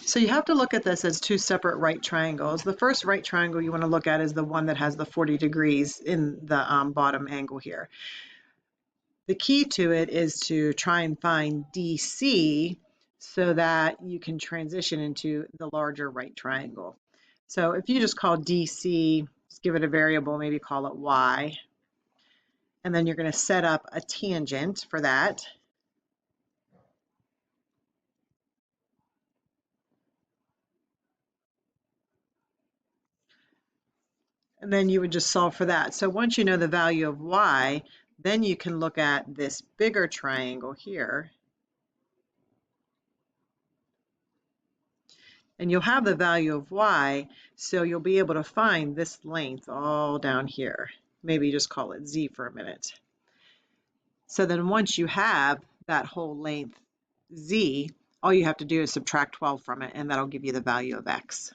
So you have to look at this as two separate right triangles. The first right triangle you want to look at is the one that has the 40 degrees in the bottom angle here. The key to it is to try and find DC so that you can transition into the larger right triangle. So if you just call DC, just give it a variable, maybe call it Y, and then you're going to set up a tangent for that. And then you would just solve for that. So once you know the value of Y, then you can look at this bigger triangle here. And you'll have the value of Y, so you'll be able to find this length all down here. Maybe just call it Z for a minute. So then once you have that whole length Z, all you have to do is subtract 12 from it, and that'll give you the value of X.